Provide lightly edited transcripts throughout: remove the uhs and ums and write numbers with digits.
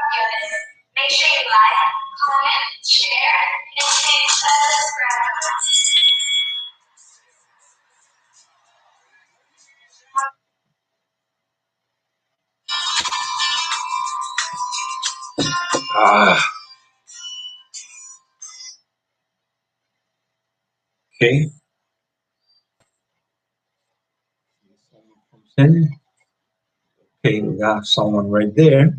Make sure you like, comment, share, and subscribe. Okay. Okay, we got someone right there.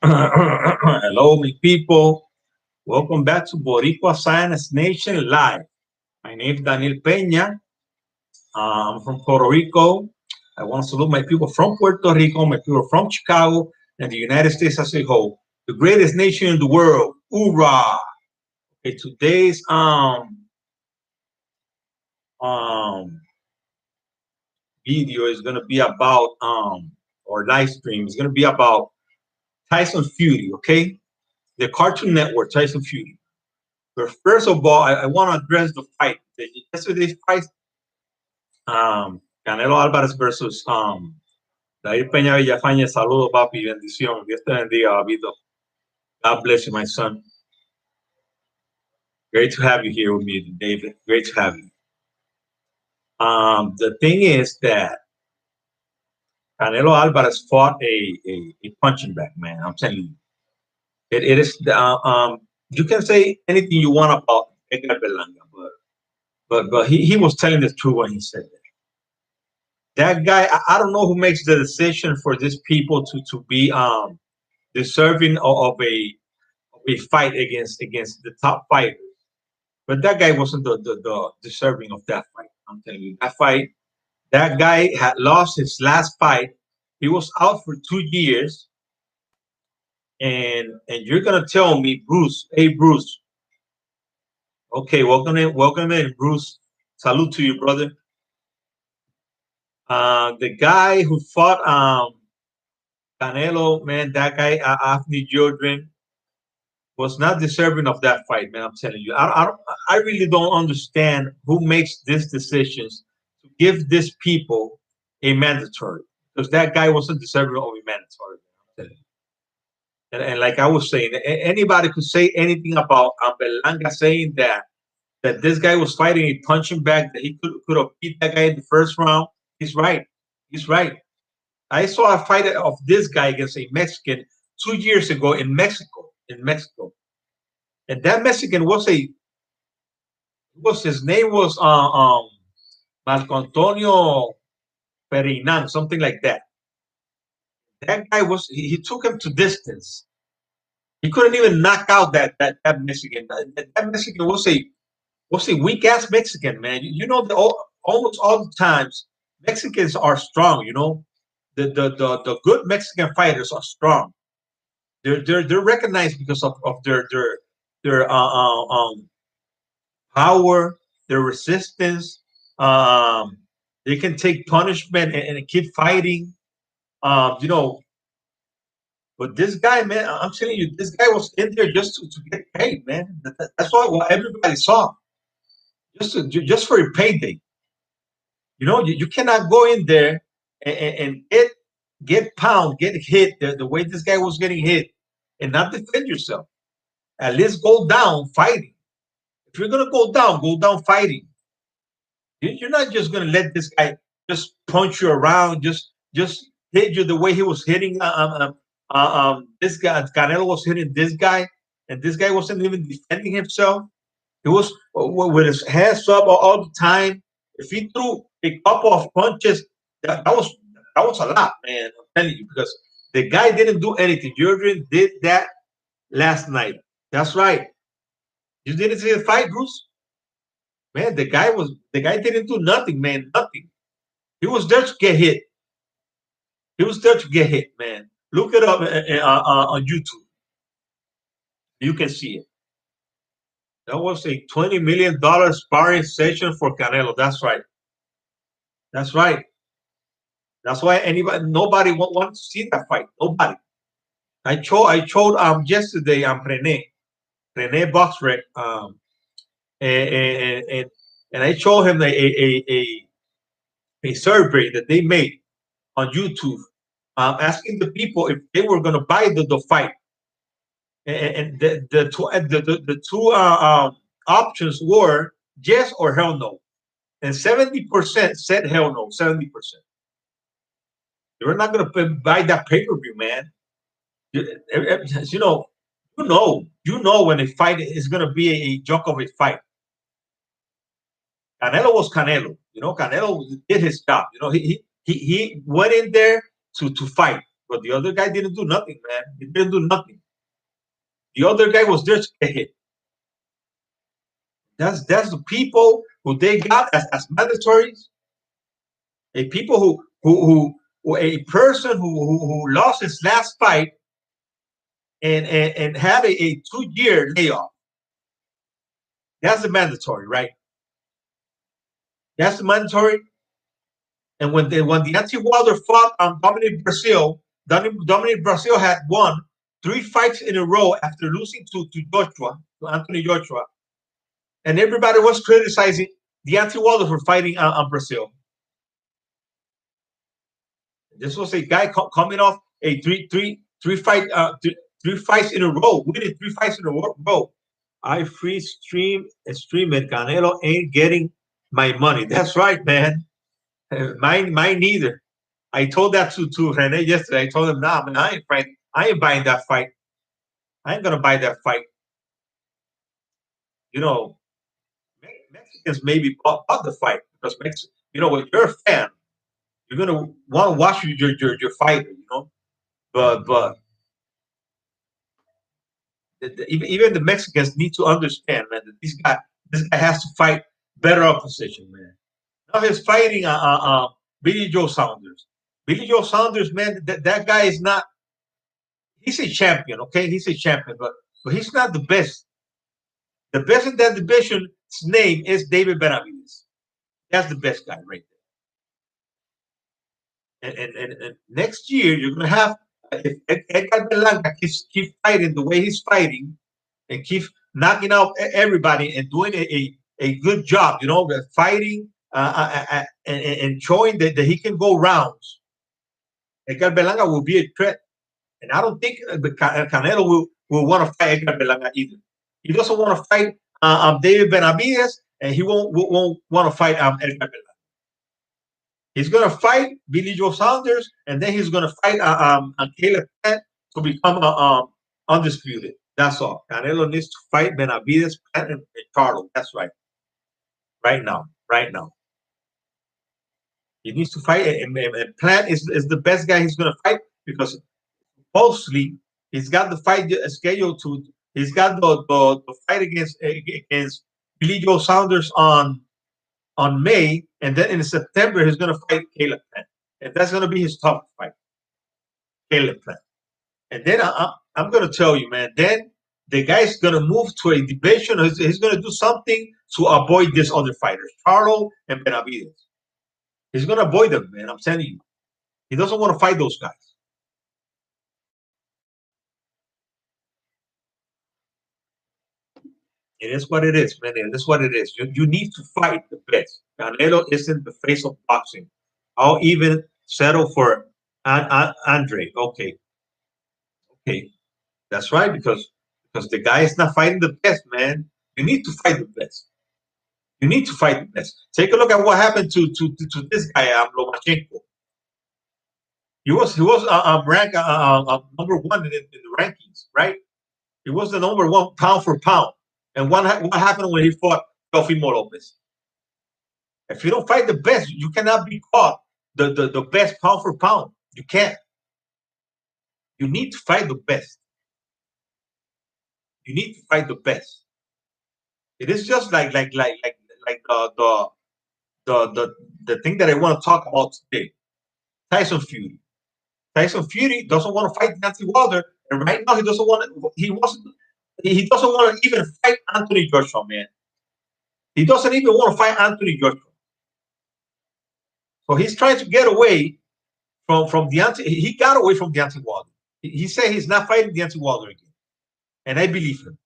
Hello, my people. Welcome back to Boricua Science Nation Live. My name is Daniel Peña. I'm from Puerto Rico. I want to salute my people from Puerto Rico, my people from Chicago, and the United States as a whole. The greatest nation in the world. Hoorah! Okay, today's um video is gonna be about or live stream is gonna be about Tyson Fury, okay? The Cartoon Network, Tyson Fury. But first of all, I want to address the fight. Yesterday's fight, Canelo Álvarez versus David Peña Villafañe. Saludos, papi, bendición. Dios te bendiga, papito. God bless you, my son. Great to have you here with me, David. Great to have you. The thing is that Canelo Alvarez fought a punching bag, man. I'm telling you. It is, you can say anything you want about Edgar Berlanga, but he was telling the truth when he said that. That guy, I don't know who makes the decision for these people to be deserving of a fight against the top fighters. But that guy wasn't the deserving of that fight. I'm telling you, that fight, that guy had lost his last fight. He was out for 2 years, and you're gonna tell me, Bruce, hey Bruce, okay, welcome in, Bruce. Salute to you, brother. The guy who fought Canelo, man, that guy, Anthony Jordan, was not deserving of that fight, man. I'm telling you, I really don't understand who makes these decisions to give these people a mandatory, because that guy wasn't deserving of a mandatory. Man, I'm telling you. And like I was saying, anybody could say anything about Belanga saying that this guy was fighting a punching bag, that he could have beat that guy in the first round. He's right. He's right. I saw a fight of this guy against a Mexican 2 years ago in Mexico. In Mexico, and that Mexican was his name was Marco Antonio Perinan, something like that. That guy he took him to distance. He couldn't even knock out that Mexican. That Mexican was a weak ass Mexican, man. You know, almost all the times Mexicans are strong. You know, the good Mexican fighters are strong. They're recognized because of their power, their resistance. Um, they can take punishment and keep fighting. You know, but this guy, man, I'm telling you, this guy was in there just to get paid, man. That's what everybody saw, just for a payday. You know, you cannot go in there and get pound, get hit the way this guy was getting hit, and not defend yourself. At least go down fighting. If you're gonna go down fighting. You're not just gonna let this guy just punch you around, just hit you the way he was hitting. This guy Canelo was hitting this guy, and this guy wasn't even defending himself. He was with his hands up all the time. If he threw a couple of punches, that was a lot, man. I'm telling you, because the guy didn't do anything. Jordan did that last night. That's right. You didn't see the fight, Bruce? Man, the guy didn't do nothing, man. Nothing. He was there to get hit. He was there to get hit, man. Look it up on YouTube. You can see it. That was a $20 million sparring session for Canelo. That's right. That's right. That's why nobody want to see that fight. Nobody. I showed yesterday Rene Boxrec and and I showed him a survey that they made on YouTube, asking the people if they were going to buy the fight. and the two options were yes or hell no, and 70% said hell no. 70%. You're not going to buy that pay per view, man. You, you know, you know when a fight is going to be a joke of a fight. Canelo was Canelo. Canelo did his job. He went in there to fight, but the other guy didn't do nothing, man. He didn't do nothing. The other guy was there to get hit. That's the people who they got as mandatories. A people who a person who lost his last fight and had a 2 year layoff. That's the mandatory, right? That's the mandatory. And when the Deontay Wilder fought Dominic Brazil, Dominic Brazil had won 3 fights in a row after losing to Anthony Joshua, and everybody was criticizing Deontay Wilder for fighting on Brazil. This was a guy coming off a three fights in a row, winning 3 fights in a row. I free stream it. Canelo ain't getting my money. That's right, man. Mine neither. I told that to Rene yesterday. I told him, nah, man, I ain't buying that fight. I ain't gonna buy that fight. You know, Mexicans maybe bought the fight because when you're a fan, you're gonna want to watch your fighter. But even the Mexicans need to understand, man, that this guy has to fight better opposition, man. Now he's fighting Billy Joe Saunders. Billy Joe Saunders, man, that guy is not. He's a champion, okay? He's a champion, but he's not the best. The best in that division's name is David Benavides. That's the best guy right there. And next year you're gonna have if Edgar Berlanga keep fighting the way he's fighting and keep knocking out everybody and doing a good job, fighting and showing that he can go rounds. Edgar Berlanga will be a threat, and I don't think Canelo will want to fight Edgar Berlanga either. He doesn't want to fight David Benavides, and he won't want to fight Edgar Berlanga. He's going to fight Billy Joe Saunders, and then he's going to fight Caleb Plant to become undisputed. That's all. Canelo needs to fight Benavides, Plant, and Charlo. That's right. Right now. Right now. He needs to fight, and Plant is the best guy he's going to fight because supposedly he's got the fight scheduled to. He's got the fight against Billy Joe Saunders on May, and then in September he's going to fight Caleb Plant, and that's going to be his top fight, Caleb Plant. And then I'm going to tell you, man. Then the guy's going to move to a division. He's going to do something to avoid these other fighters, Charlo and Benavides. He's going to avoid them, man. I'm telling you, he doesn't want to fight those guys. It is what it is, man. It is what it is. You need to fight the best. Canelo isn't the face of boxing. I'll even settle for Andre. Okay, okay, that's right because the guy is not fighting the best, man. You need to fight the best. You need to fight the best. Take a look at what happened to this guy, Lomachenko. He was ranked number 1 in the rankings, right? He was the number 1 pound for pound. And what happened when he fought Teofimo Lopez? If you don't fight the best, you cannot be called the best pound for pound. You can't. You need to fight the best. You need to fight the best. It is just like the thing that I want to talk about today. Tyson Fury. Tyson Fury doesn't want to fight Deontay Wilder, and right now he doesn't want to. He doesn't want to even fight Anthony Joshua, man. He doesn't even want to fight Anthony Joshua. So he's trying to get away from Deontay. He got away from Deontay Wilder. He said he's not fighting Deontay Wilder again, and I believe him.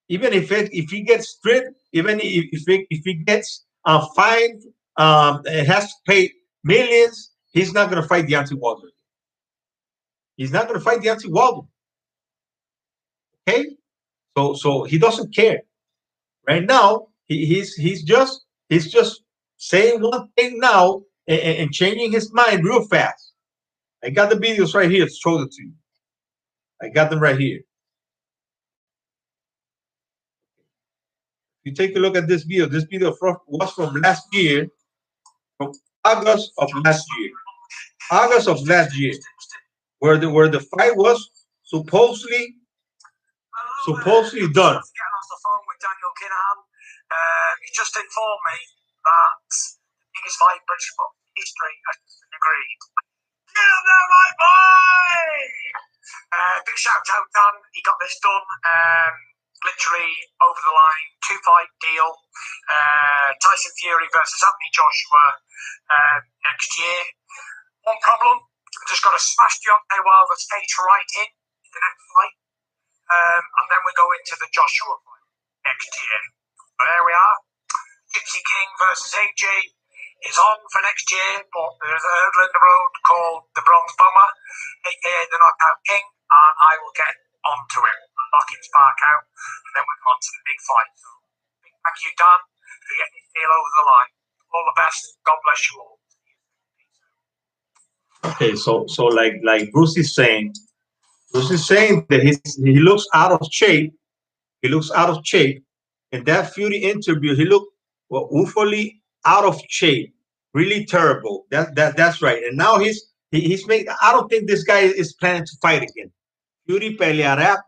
Even if he gets stripped, even if he gets fined, and has to pay millions, he's not going to fight Deontay Wilder. He's not going to fight Deontay Wilder. Okay, so he doesn't care right now. He's just saying one thing now and changing his mind real fast. I got the videos right here to show it to you. I got them right here. You take a look at this video. This video was from last year, from August of last year. August of last year, where the fight was supposedly supposedly done. Getting off the phone with Daniel Kinahan. He just informed me that the biggest fight in British history has been agreed. Get him there, my boy! Big shout out, Dan. He got this done. Literally over the line, 2-fight deal. Tyson Fury versus Anthony Joshua next year. One problem, just got to smash Deontay Wilder stage right in the next fight. And then we go into the Joshua fight next year. But there we are. Gypsy King versus AJ is on for next year, but there's a hurdle in the road called the Bronze Bomber, aka the Knockout King, and I will get onto it, knock his spark out, and then we're on to the big fight. So, big thank you, Dan, for getting this deal over the line. All the best. God bless you all. Okay, so like Bruce is saying that he looks out of shape. He looks out of shape. In that Fury interview, he looked awfully out of shape, really terrible. That's right. And now he's made. I don't think this guy is planning to fight again. Fury peleará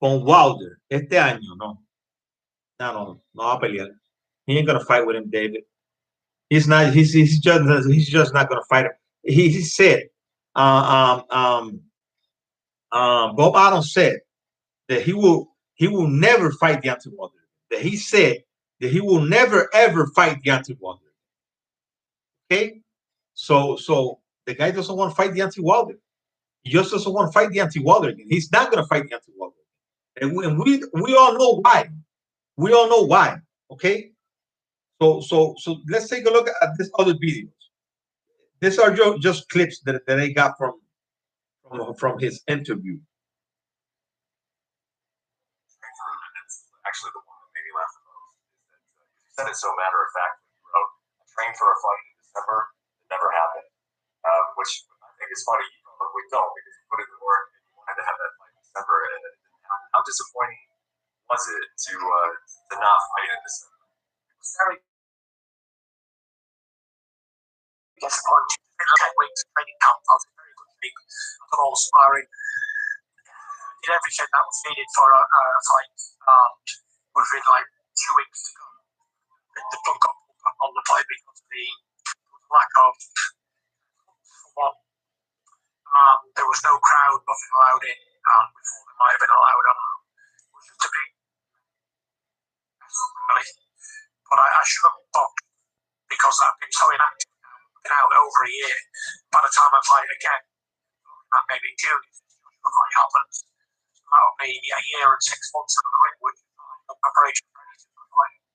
con Wilder este año. No va a pelear. He ain't gonna fight with him, David. He's not. He's just not gonna fight him. He said, Bob Arum said that he will never fight Deontay Wilder. That he said that he will never ever fight Deontay Wilder. Okay, so the guy doesn't want to fight Deontay Wilder. He just doesn't want to fight Deontay Wilder again. He's not going to fight Deontay Wilder, and we all know why. We all know why. Okay, so let's take a look at this other videos. These are just clips that I got from his interview. Actually, the one that made me laugh the most is that he said it so matter of fact. He wrote, "I trained for a fight in December. It never happened," which I think is funny. You probably don't because you put in the work and you wanted to have that fight in December, and it didn't happen. How disappointing was it to not fight in December? It was very disappointing. 10 weeks of training camp. I was in very good shape. I done all the sparring. Did everything that was needed for a fight. Within like 2 weeks to go, the plug got pulled back on the fight because of the lack of one. There was no crowd, nothing allowed in, and we thought there might have been allowed on. It was just a big really. But I should have boxed because I've been so inactive now. I've been out over a year. By the time I fight again, maybe in June, if the fight happens, that'll be a year and 6 months out of the ring, which is preparation for anything for fighting.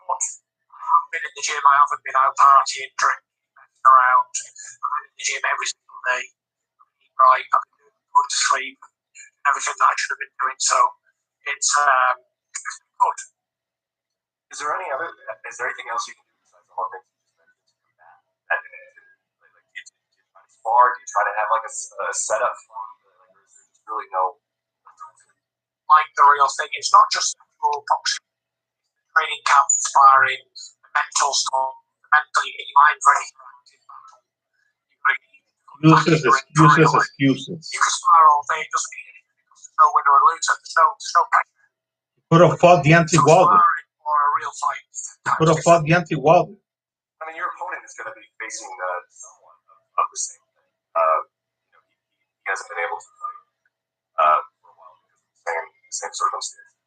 But I haven't been in the gym, I haven't been out partying, drinking, messing around. I've been in the gym every single day. I've been eating right, I've been going to sleep, everything that I should have been doing. So it's good. Is there anything else you can do besides all the things you just mentioned to combat that? Like, do you try to spar? Do you try to have like a setup from? Like, or is there just really no? Like the real thing, it's not just pure boxing. Training camp, sparring, the mental stuff, mentally get your mind ready for active battle. Excuses. You can spar all day, it doesn't mean anything because there's no winner or loser. There's no pressure. Could have fought Deontay Wilder. Or a real fight. Could have fought Deontay Wilder. I mean, your opponent is going to be facing someone of the same thing. He hasn't been able to fight for a while because of the same circumstances.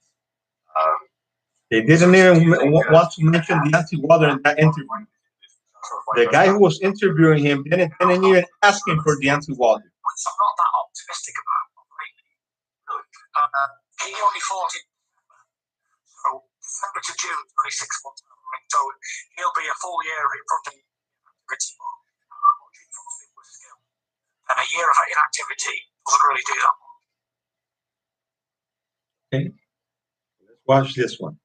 They didn't even want to mention Deontay Wilder in that interview. The guy who was interviewing him didn't even ask him for Deontay Wilder. Which I'm not that optimistic about lately. Really. He only fought in so December to June, only 6 months out of the ring. So he'll be a full year in front of him. How much in front of him was skill. And a year of inactivity doesn't really do that. Okay, let's watch this one.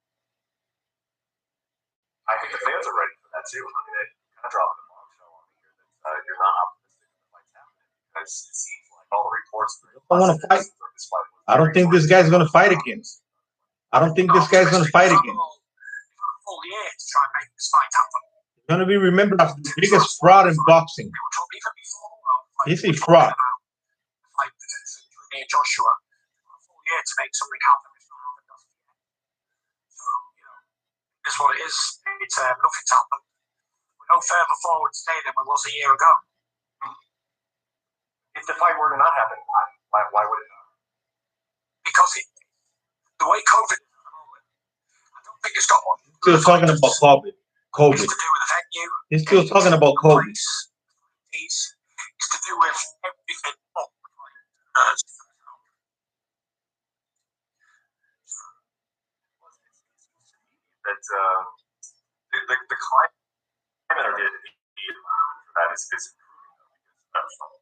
I think the fans are ready for that too. I mean, it kind of dropped a bombshell on me here that you're not optimistic that the fight's happening because it seems like all the reports. I want to fight. I don't think this guy's going to fight again. I don't think this guy's going to fight again. Full year to try and make this fight happen. He's going to be remembered as the biggest fraud in boxing. He's a fraud. Fight between me and Joshua. A full year to make something happen. It's not happened. So, it's what it is. It's nothing's happened. We're no further forward today than we was a year ago. If the fight were to not happen, why would it not? Because the way COVID is at the moment, I don't think it's got one. Still talking about COVID. It's to do with the venue. He's still talking about COVID. It's to do with everything. That the climate or the environment for that is improving.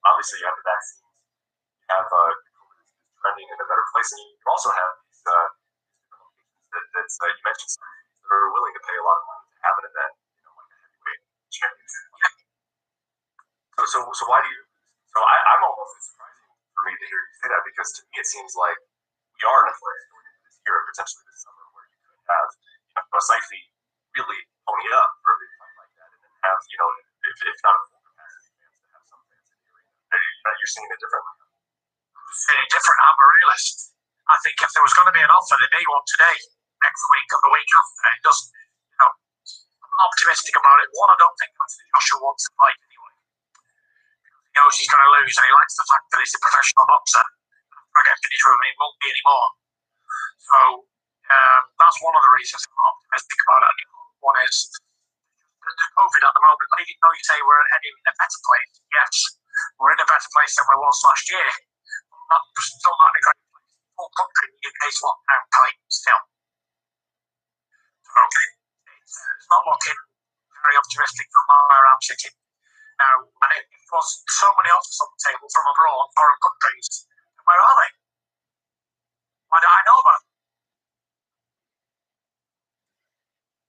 Obviously, you have the vaccines, you have COVID is trending in a better place, and you also have these locations that you mentioned that are willing to pay a lot of money to have an event, like a heavyweight championship. So why do you? So I'm almost surprising for me to hear you say that because to me it seems like we are in a place going into this year, potentially this summer, where you could have a safety really pony up for a big fight like that, and then have if not a full capacity fans to have some fans in the arena. You're seeing it differently. I'm seeing it different. I'm a realist. I think if there was going to be an offer, there'd be one today, next week, or the week after. It doesn't. I'm optimistic about it. One, I don't think Anthony Joshua wants to fight anyway. He knows he's going to lose, and he likes the fact that he's a professional boxer. If I get finished with him, he won't be anymore. So that's one of the reasons I'm optimistic about it. One is the COVID at the moment. Even though you say we're in a better place, yes, we're in a better place than we was last year. But still not in a great place. The whole country in the UK is locked down tight still. So it's not looking very optimistic from where I'm sitting now. And if there was so many offers on the table from abroad, foreign countries, where are they? Why do I know about them?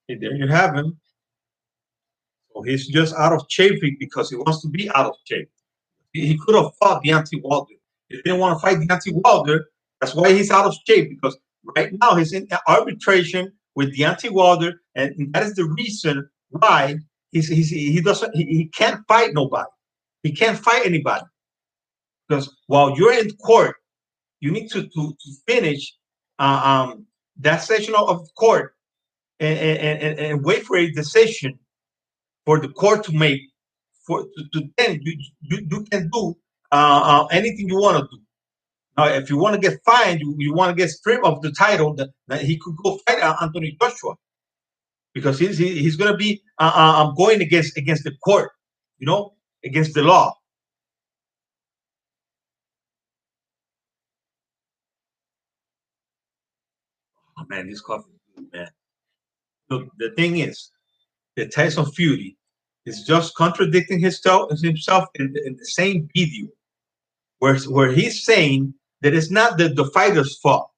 Okay, there you have him. So he's just out of shape because he wants to be out of shape. He could have fought Deontay Wilder. He didn't want to fight Deontay Wilder. That's why he's out of shape, because right now he's in arbitration with Deontay Wilder, and that is the reason why he can't fight nobody. He can't fight anybody, because while you're in court, you need to finish that session of court and wait for a decision for the court to make. Then you can do anything you want to do. Now, if you want to get fined, you want to get stripped of the title, that he could go fight Anthony Joshua, because he's going to be going against the court, against the law. Oh man, this coffee is good, man. Look, the thing is, that Tyson Fury is just contradicting himself in the same video, where he's saying that it's not the fighter's fault,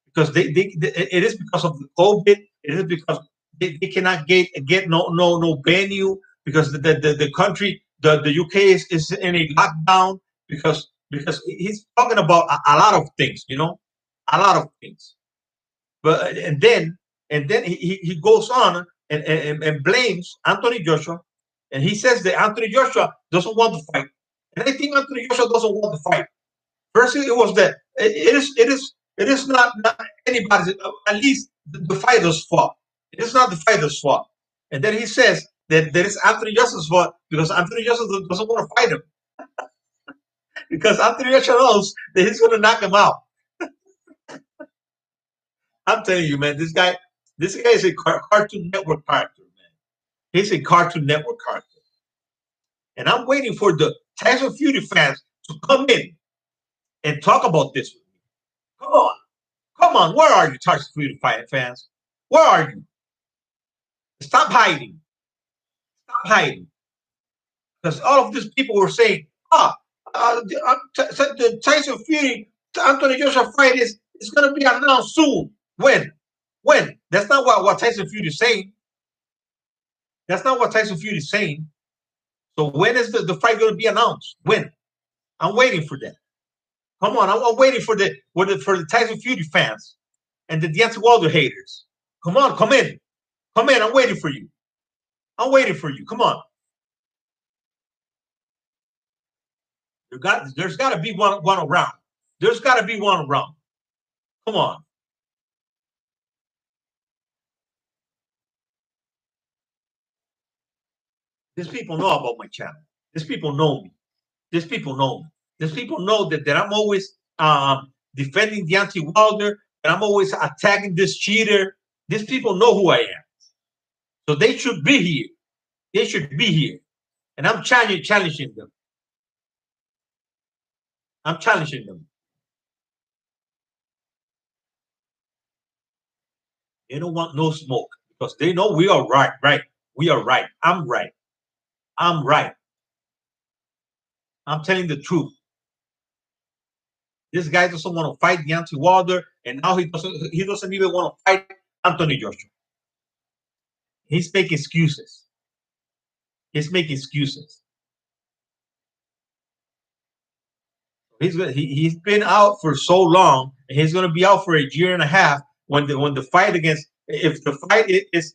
because it is because of the COVID. It is because they cannot get no venue, because the country, the UK is in a lockdown, because he's talking about a lot of things, a lot of things. But and then he goes on and blames Anthony Joshua, and he says that Anthony Joshua doesn't want to fight, and I think Anthony Joshua doesn't want to fight. First, it was that it is not anybody's, at least the fighter's fault. It is not the fighter's fault. And then he says that it's Anthony Joshua's fault, because Anthony Joshua doesn't want to fight him, because Anthony Joshua knows that he's going to knock him out. I'm telling you, man, this guy is a Cartoon Network character, man. He's a Cartoon Network character. And I'm waiting for the Tyson Fury fans to come in and talk about this with me. Come on, where are you, Tyson Fury fans? Where are you? Stop hiding. Stop hiding. Because all of these people were saying, the Tyson Fury Anthony Joshua fight is going to be announced soon. When? When? That's not what Tyson Fury is saying. That's not what Tyson Fury is saying. So when is the fight going to be announced? When? I'm waiting for that. Come on, I'm waiting for the Tyson Fury fans and the Deontay Wilder haters. Come on, come in. Come in. I'm waiting for you. I'm waiting for you. Come on. There's got to be one around. There's got to be one around. Come on. These people know about my channel. These people know me. These people know me. These people know that I'm always defending Deontay Wilder and I'm always attacking this cheater. These people know who I am. So they should be here. They should be here. And I'm challenging them. I'm challenging them. They don't want no smoke because they know we are right. Right. We are right. I'm right. I'm right. I'm telling the truth. This guy doesn't want to fight Deontay Wilder, and now he doesn't even want to fight Anthony Joshua. He's making excuses. He's making excuses. He's been out for so long, and he's going to be out for a year and a half. When the fight against, if the fight is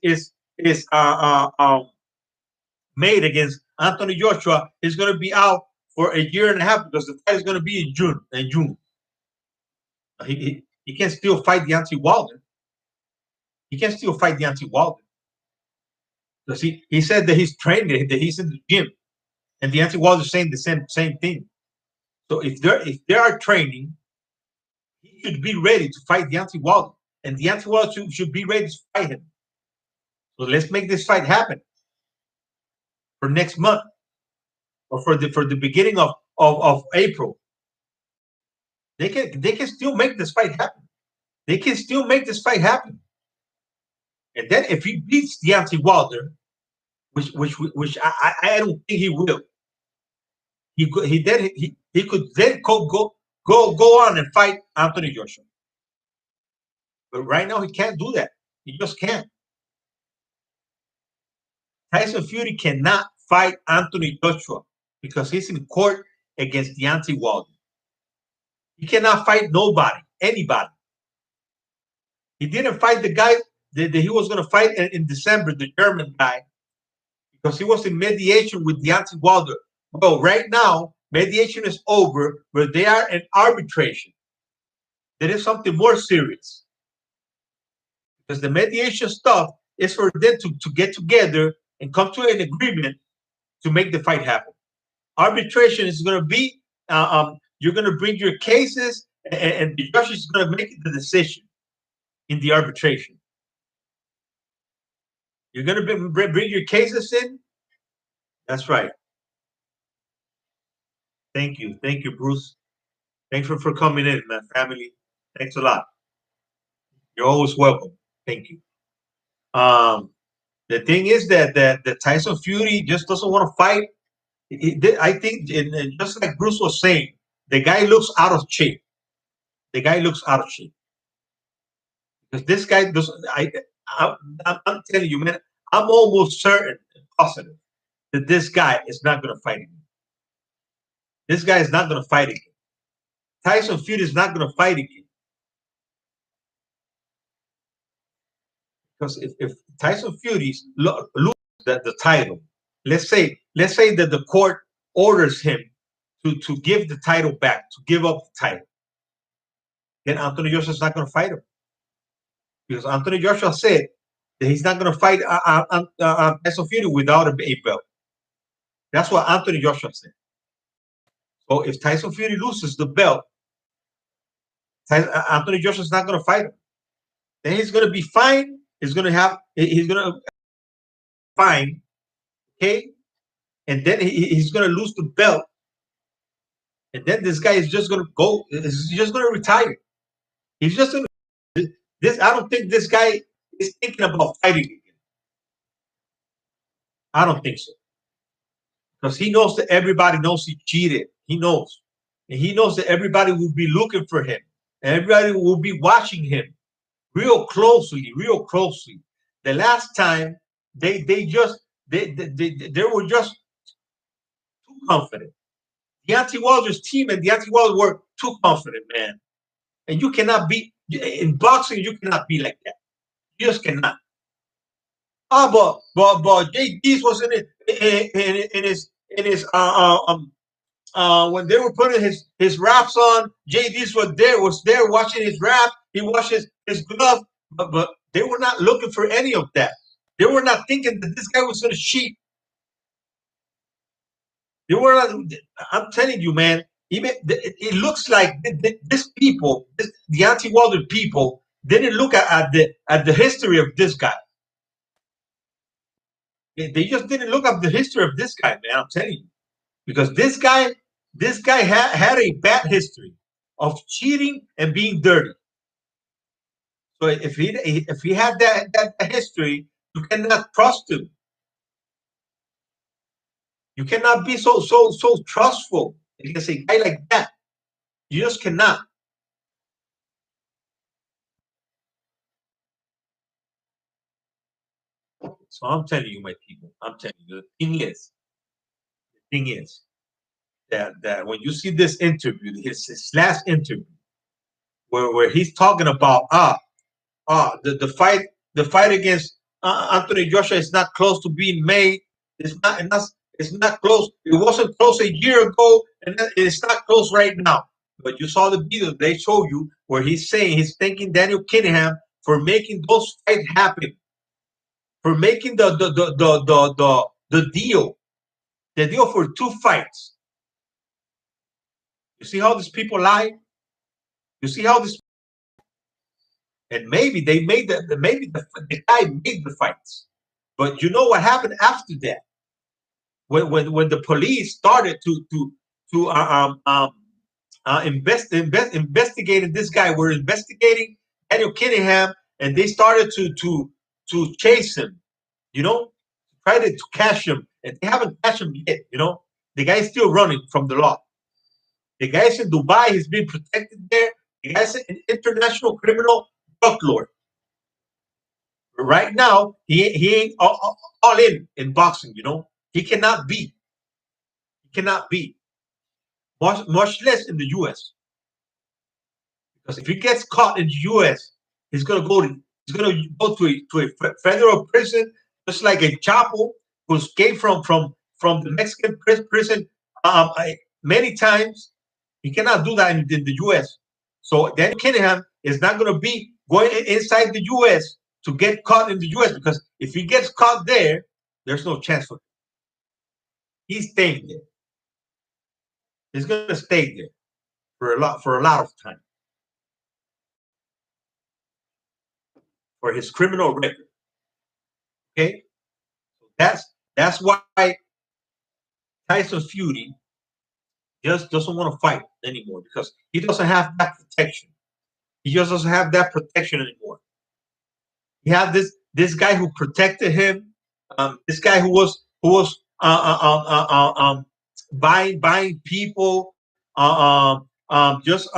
made against Anthony Joshua, he's going to be out for a year and a half because the fight is going to be in June. He can still fight Deontay Wilder. He can still fight Deontay Wilder. Because he said that he's trained, that he's in the gym, and Deontay Wilder is saying the same thing. So if they are training, he should be ready to fight Deontay Wilder, and Deontay Wilder should be ready to fight him. So let's make this fight happen for next month or for the beginning of April. They can still make this fight happen. They can still make this fight happen. And then if he beats Deontay Wilder, which I don't think he will, he could then go on and fight Anthony Joshua. But right now he can't do that. He just can't. Tyson Fury cannot fight Anthony Joshua because he's in court against Deontay Wilder. He cannot fight nobody, anybody. He didn't fight the guy that he was going to fight in December, the German guy, because he was in mediation with Deontay Wilder. Well, right now, mediation is over, but they are in arbitration. There is something more serious. Because the mediation stuff is for them to get together and come to an agreement to make the fight happen. Arbitration is going to be, you're going to bring your cases, and the judge is going to make the decision in the arbitration. You're going to bring your cases in? That's right. Thank you, Bruce. Thanks for coming in, man, family. Thanks a lot. You're always welcome. Thank you. The thing is that Tyson Fury just doesn't want to fight. I think, and just like Bruce was saying, the guy looks out of shape. The guy looks out of shape because this guy doesn't. I'm telling you, man. I'm almost certain, and positive, that this guy is not going to fight again. This guy is not going to fight again. Tyson Fury is not going to fight again. Because if Tyson Fury loses the title, let's say that the court orders him to give the title back, to give up the title, then Anthony Joshua is not going to fight him. Because Anthony Joshua said that he's not going to fight Tyson Fury without a belt. That's what Anthony Joshua said. So if Tyson Fury loses the belt, Anthony Joshua is not going to fight him. Then he's going to be fine. He's going to fine, okay? And then he's going to lose the belt. And then this guy is just going to go. He's just going to retire. He's just going to. I don't think this guy is thinking about fighting again. I don't think so. Because he knows that everybody knows he cheated. He knows. And he knows that everybody will be looking for him. And everybody will be watching him real closely, real closely. The last time they were just too confident. Deontay Wilder's team and Deontay Wilder were too confident, man. And you cannot be in boxing. You cannot be like that. You just cannot. Ah, but JD was in his when they were putting his wraps on. JD was there watching his wrap. He washed his glove, but they were not looking for any of that. They were not thinking that this guy was going to cheat. They were not. I'm telling you, man. Even it looks like this people, the anti-Wilder people, didn't look at the history of this guy. They just didn't look up the history of this guy, man. I'm telling you, because this guy had a bad history of cheating and being dirty. So if he had that history, you cannot trust him. You cannot be so trustful against a guy like that. You just cannot. So I'm telling you, my people, I'm telling you, the thing is that when you see this interview, his last interview, where he's talking about the fight against Anthony Joshua is not close to being made. It's not close. It wasn't close a year ago, and it's not close right now. But you saw the video they showed you where he's saying he's thanking Daniel Kinningham for making those fights happen, for making the deal for 2 fights. You see how these people lie? You see how this and maybe they made the guy made the fights. But you know what happened after that? When the police started to investigating this guy, were investigating Daniel Kinningham, and they started to chase him, you know, try to catch him, and they haven't catch him yet, you know. The guy is still running from the law. The guy's in Dubai, he's being protected there. The guy's an international criminal drug lord. Right now, he ain't all in boxing, you know. He cannot be. He cannot be. Much less in the US. Because if he gets caught in the US, he's gonna go to a federal prison, just like a Chapo who escaped from the Mexican prison um, many times. He cannot do that in the US. So Daniel Kinningham is not going to be going inside the US to get caught in the US, because if he gets caught there, there's no chance for him. He's staying there. He's going to stay there for a lot of time for his criminal record. Okay, that's why Tyson Fury just doesn't want to fight anymore, because he doesn't have that protection. He just doesn't have that protection anymore. He had this guy who protected him. This guy who was buying people, just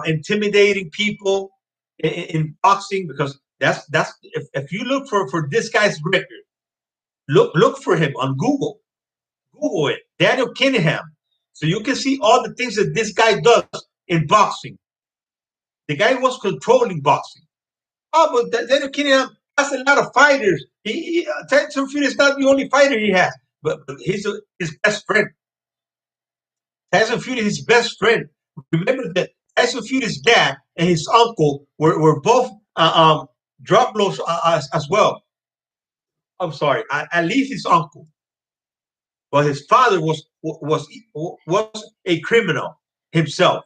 intimidating people in boxing, because that's if you look for this guy's record, look for him on Google it, Daniel Kinningham, so you can see all the things that this guy does in boxing. The guy was controlling boxing. Oh, but Daniel Kinningham has a lot of fighters. Tyson Fury is not the only fighter he has, but he's his best friend. Tyson Fury is his best friend. Remember that Tyson Fury's dad and his uncle were both drug lords as well. I'm sorry, at least his uncle, but his father was a criminal himself.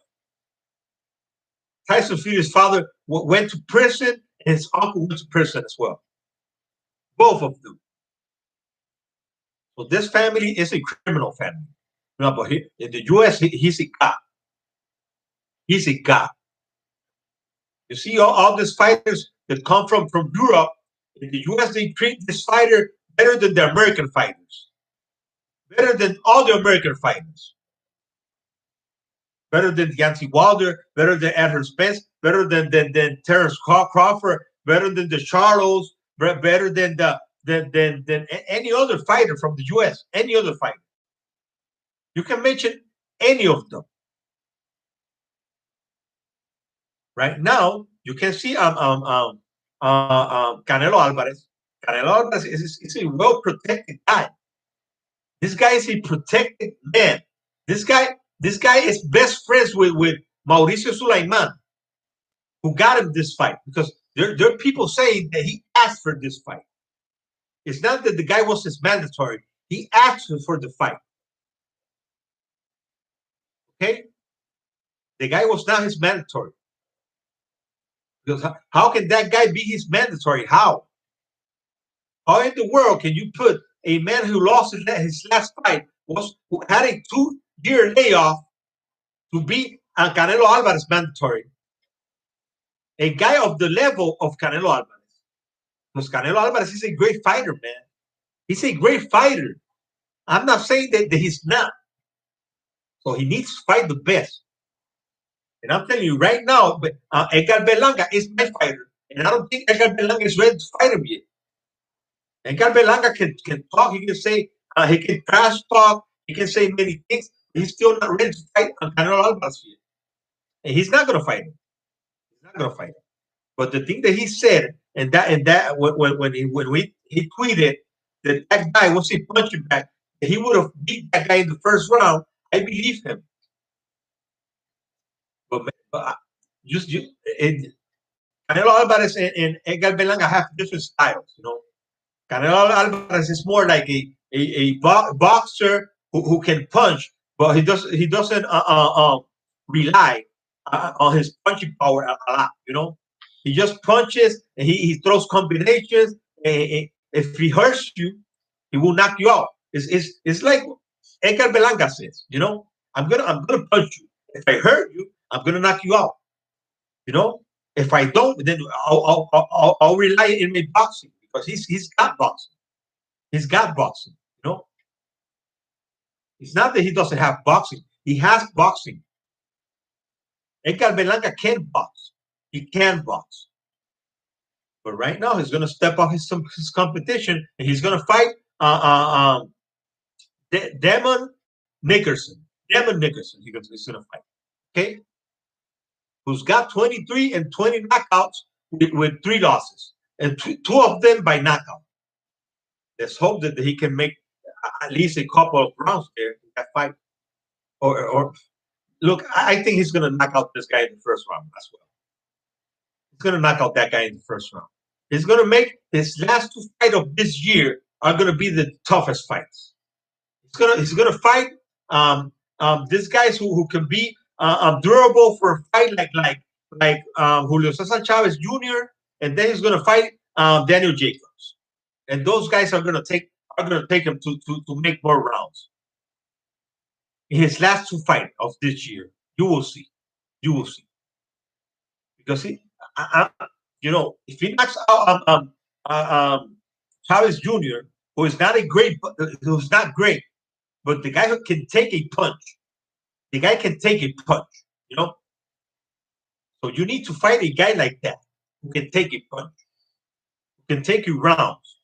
Tyson Fury's father went to prison, and his uncle went to prison as well. Both of them. So this family is a criminal family. No, but in the US, he's a cop. He's a cop. You see all these fighters that come from Europe. In the US, they treat this fighter better than the American fighters. Better than all the American fighters. better than Deontay Wilder, better than Edgar Spence, better than Terrence Crawford, better than the Charlos, better than than any other fighter from the U.S. Any other fighter, you can mention any of them. Right now, you can see Canelo Alvarez. Canelo Alvarez is a well protected guy. This guy is a protected man. This guy is best friends with Mauricio Sulaiman, who got him this fight because there are people saying that he asked for this fight. It's not that the guy was his mandatory. He asked for the fight. Okay? The guy was not his mandatory. Because how can that guy be his mandatory? How? How in the world can you put a man who lost his last fight, who had a 2-year layoff, to be a Canelo Alvarez mandatory? A guy of the level of Canelo Alvarez. Because Canelo Alvarez is a great fighter, man. He's a great fighter. I'm not saying that he's not. So he needs to fight the best. And I'm telling you right now, Edgar Berlanga is my fighter. And I don't think Edgar Berlanga is ready to fight him yet. Edgar Berlanga can talk. He can say, he can trash talk. He can say many things. He's still not ready to fight Canelo Alvarez yet. And he's not going to fight him. He's not going to fight him. But the thing that he said, and that when he tweeted that guy, once he punched him back, he would have beat that guy in the first round. I believe him. But Canelo Alvarez and Edgar Berlanga have different styles. You know, Canelo Alvarez is more like a boxer who can punch, but he doesn't rely on his punching power a lot. You know, he just punches and he throws combinations. And if he hurts you, he will knock you out. It's like Edgar Berlanga says. You know, I'm gonna punch you. If I hurt you, I'm gonna knock you out. You know, if I don't, then I'll rely in my boxing because he's got boxing. He's got boxing. You know, it's not that he doesn't have boxing. He has boxing. Edgar Berlanga can box. He can box. But right now, he's going to step up his competition and he's going to fight Demon Nickerson. Demon Nickerson. He's going to fight. Okay, who's got 23 and 20 knockouts with 3 losses, and two of them by knockout. Let's hope that he can make at least a couple of rounds there in that fight. Or look, I think he's going to knock out this guy in the first round as well. He's going to knock out that guy in the first round. He's going to make his last 2 fights of this year are going to be the toughest fights. He's going to fight these guys who can be durable for a fight like Julio Cesar Chavez Jr. and then he's going to fight Daniel Jacobs, and those guys are going to take him to make more rounds. In his last 2 fights of this year, you will see, because you know, if he knocks out Chavez Jr., who's not great, but the guy who can take a punch. The guy can take a punch, you know. So you need to fight a guy like that who can take a punch, who can take you rounds.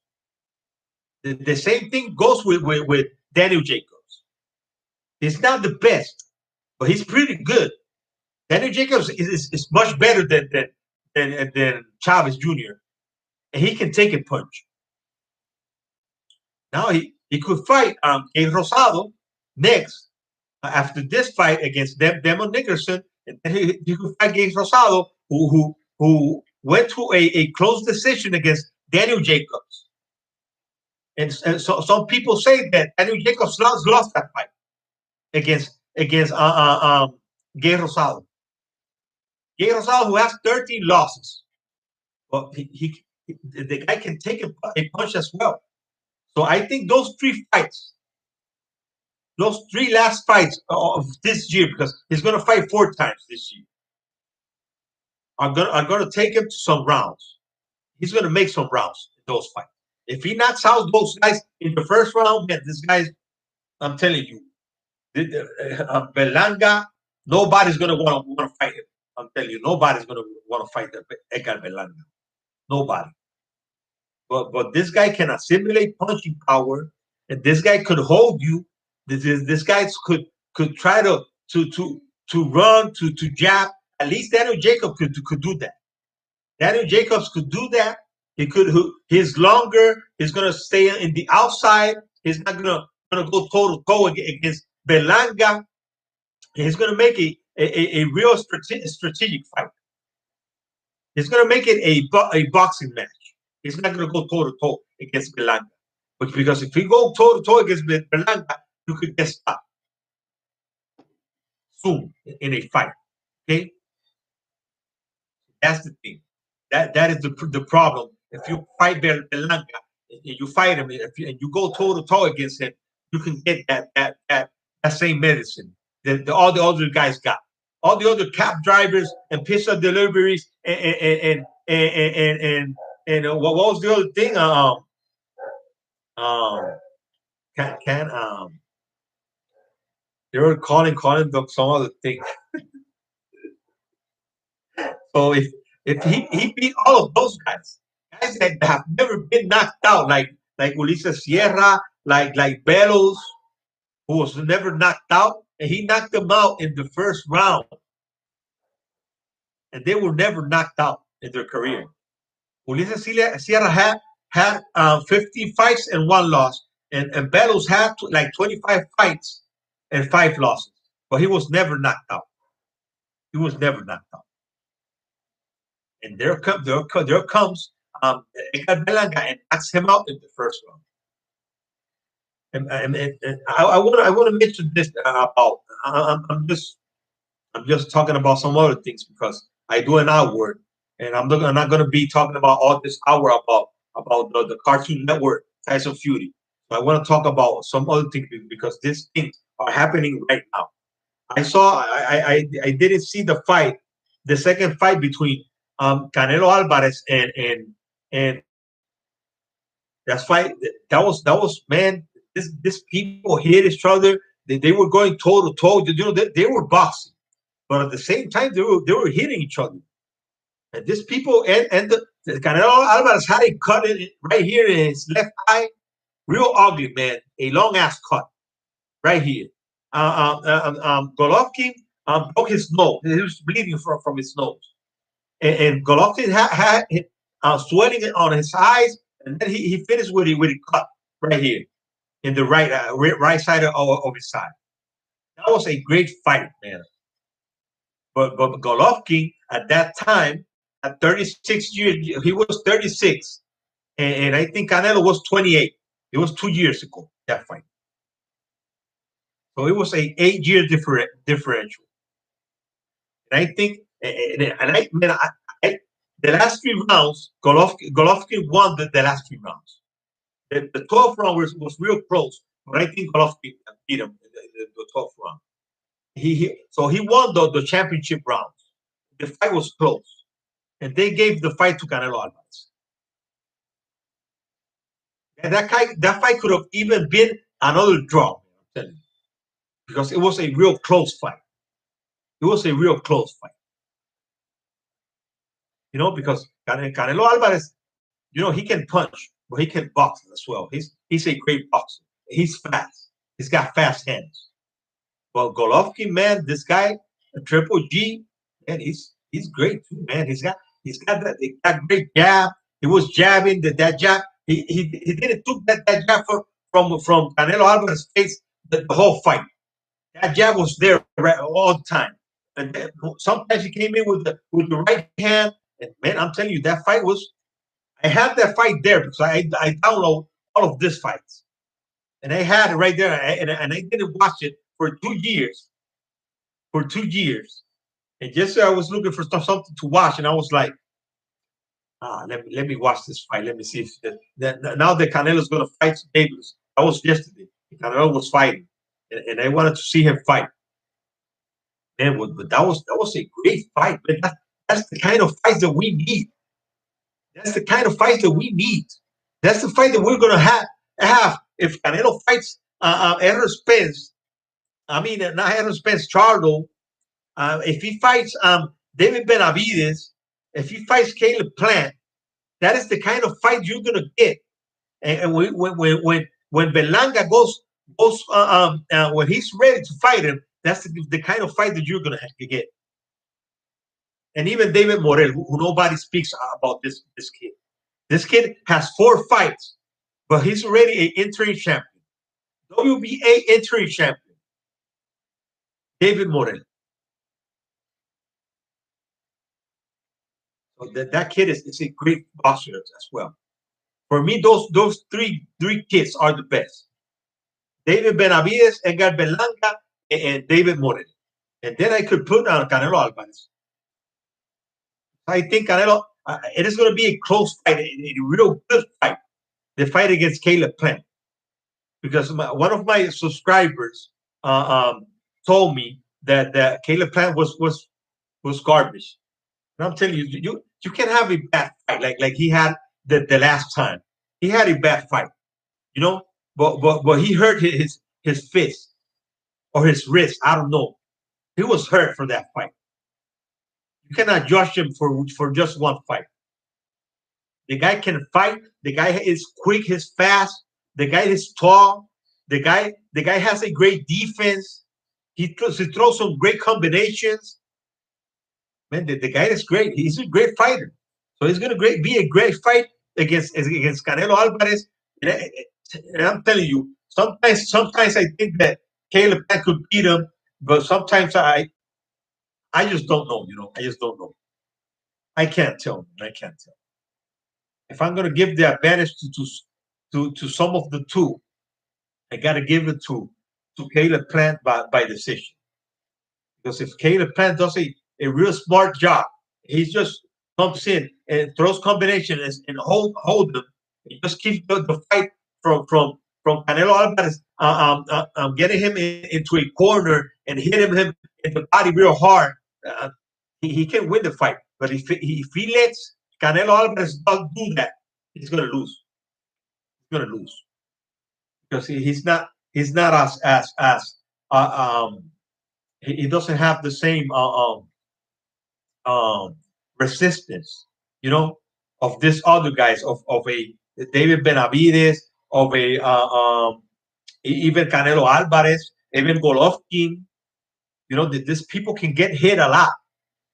The same thing goes with Daniel Jacobs. He's not the best, but he's pretty good. Daniel Jacobs is much better than Chavez Jr. And he can take a punch. Now he could fight Gabe Rosado next after this fight against Demon Nickerson, and then he could fight against Rosado, who went to a close decision against Daniel Jacobs. And so some people say that Daniel Jacobs lost that fight against Gay Rosado. Gay Rosado, who has 13 losses, but the guy can take a punch as well. So I think those 3 fights, those 3 last fights of this year, because he's going to fight 4 times this year, are going to take him to some rounds. He's going to make some rounds in those fights. If he knocks out those guys in the first round, man, this guy's, I'm telling you, Berlanga Nobody's gonna want to fight him. I'm telling you, nobody's gonna want to fight Edgar Berlanga. Nobody. But this guy can assimilate punching power, and this guy could hold you. This guy could try to run to jab. At least Daniel Jacobs could do that. Daniel Jacobs could do that. He could. He's longer. He's gonna stay in the outside. He's not gonna go toe to toe against Berlanga. He's gonna make a real strategic fight. He's gonna make it a boxing match. He's not gonna go toe to toe against Berlanga. But because if you go toe to toe against Berlanga, you could get stopped soon in a fight. Okay, that's the thing. That is the problem. If you fight Berlanga and you fight him, and you go toe to toe against him, you can get that same medicine that all the other guys got. All the other cab drivers and pizza deliveries and what was the other thing? Um, can they were calling them some other thing. So if he beat all of those guys that have never been knocked out, like Ulises Sierra, like Belos, who was never knocked out, and he knocked them out in the first round, and they were never knocked out in their career. Ulises Sierra had 50 fights and one loss, and Belos had like 25 fights and 5 losses, but he was never knocked out. He was never knocked out. And there comes Edgar Berlanga and knocks him out in the first round. And I want to mention this about I'm just talking about some other things because I do an hour, and I'm not going to be talking about all this hour about the Cartoon Network Tyson Fury. So I want to talk about some other things because these things are happening right now. I didn't see the second fight between Canelo Alvarez and that fight. That was man. This people hit each other. They were going toe to toe. You know they were boxing, but at the same time they were hitting each other. And these people and the Canelo Alvarez had a cut right here in his left eye, real ugly, man. A long ass cut right here. Golovkin broke his nose. He was bleeding from his nose. And Golovkin had swelling on his eyes, and then he finished with a cut right here in the right side of his side. That was a great fight, man. But Golovkin at that time, at 36 years, he was 36, and I think Canelo was 28. It was 2 years ago that fight. So it was a 8 year differential. And I think, the last 3 rounds, Golovkin won the last 3 rounds. The 12th round was real close, but I think Golovkin beat him in the 12th round. So he won the championship rounds. The fight was close, and they gave the fight to Canelo Alvarez. And that fight could have even been another draw, I'm telling you, because it was a real close fight. It was a real close fight. Because Canelo Alvarez, he can punch, but he can box as well. He's a great boxer. He's fast. He's got fast hands. Well, Golovkin, man, this guy, Triple G, man, he's great too, man. He's got that great jab. He was jabbing that jab. He didn't took that jab from Canelo Alvarez's face the whole fight. That jab was there all the time. And then sometimes he came in with the right hand. And man, I'm telling you, that fight was. I have that fight there because I download all of these fights, and I had it right there, and I didn't watch it for 2 years. For 2 years, and yesterday I was looking for something to watch, and I was like, let me watch this fight. Let me see if now the Canelo's going to fight today. Because that was yesterday. Canelo was fighting, and I wanted to see him fight. Man, but that was a great fight. Man, that's the kind of fights that we need. That's the kind of fights that we need. That's the fight that we're gonna have if Canelo fights Errol Spence. I mean, not Errol Spence, Charlo. If he fights David Benavides, if he fights Caleb Plant, that is the kind of fight you're gonna get. And when Berlanga goes when he's ready to fight him, that's the kind of fight that you're gonna have to get. And even David Morel, who nobody speaks about this kid. This kid has 4 fights, but he's already an interim champion, WBA interim champion, David Morel. So that kid is a great boxer as well. For me, those three kids are the best. David Benavides, Edgar Berlanga, and David Morel. And then I could put on Canelo Alvarez. I think Canelo, it is going to be a close fight, a real good fight. The fight against Caleb Plant. Because one of my subscribers told me that Caleb Plant was garbage. And I'm telling you, you can have a bad fight like he had the last time. He had a bad fight, you know, but he hurt his fist or his wrist. I don't know. He was hurt for that fight. You cannot judge him for just one fight. The guy can fight. The guy is quick. He's fast. The guy is tall. The guy has a great defense. He throws some great combinations. Man, the guy is great. He's a great fighter. So it's going to be a great fight against Canelo Alvarez. And I'm telling you, sometimes I think that Caleb could beat him, but sometimes I just don't know. You know, I just don't know. I can't tell. I can't tell. If I'm going to give the advantage to some of the two, I got to give it to Caleb Plant by decision. Because if Caleb Plant does a real smart job, he just comes in and throws combinations and hold them. He just keeps the fight from Canelo Alvarez, getting him into a corner and hitting him in the body real hard. He can win the fight. But if he lets Canelo Alvarez not do that, he's gonna lose. He's gonna lose because he's not as he doesn't have the same resistance, you know, of this other guys of a David Benavides, of a even Canelo Alvarez, even Golovkin. You know, these people can get hit a lot,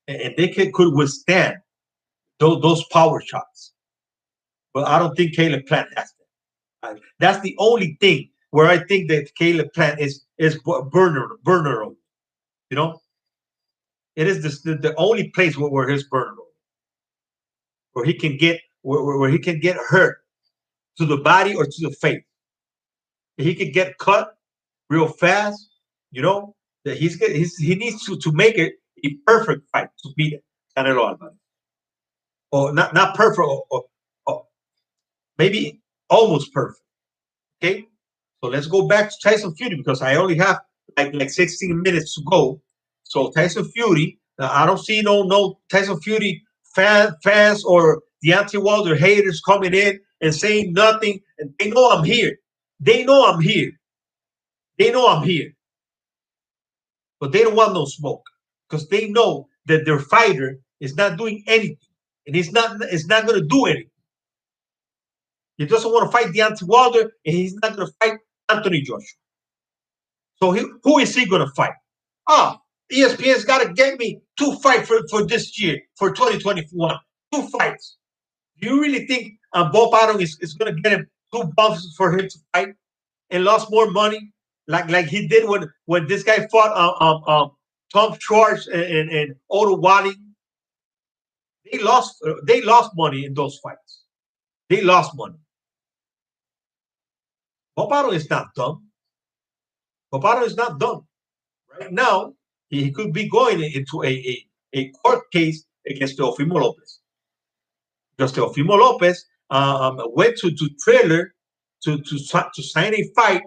and they could withstand those power shots. But I don't think Caleb Plant has that. That's the only thing where I think that Caleb Plant is burner. You know, it is the only place where his burner, where he can get where he can get hurt to the body or to the face. He can get cut real fast. You know that he needs to make it a perfect fight to beat Canelo Alvarez, or not perfect, or maybe almost perfect. Okay, so let's go back to Tyson Fury because I only have like 16 minutes to go. So Tyson Fury, I don't see no Tyson Fury fans or Deontay Wilder haters coming in and saying nothing, and they know I'm here. They know I'm here. They know I'm here, but they don't want no smoke because they know that their fighter is not doing anything, and it's not going to do anything. He doesn't want to fight Deontay Wilder, and he's not going to fight Anthony Joshua. So who is he going to fight? ESPN's got to get me 2 fights for this year, for 2021. 2 fights. Do you really think Bob Arum is going to get him 2 bumps for him to fight and lost more money like he did when this guy fought Tom Schwartz and Otto Walling? They lost money in those fights. They lost money. Bob Arum is not dumb. Bob Arum is not dumb. Right now, he could be going into a court case against Teofimo Lopez. Because Teofimo Lopez went to trailer to sign a fight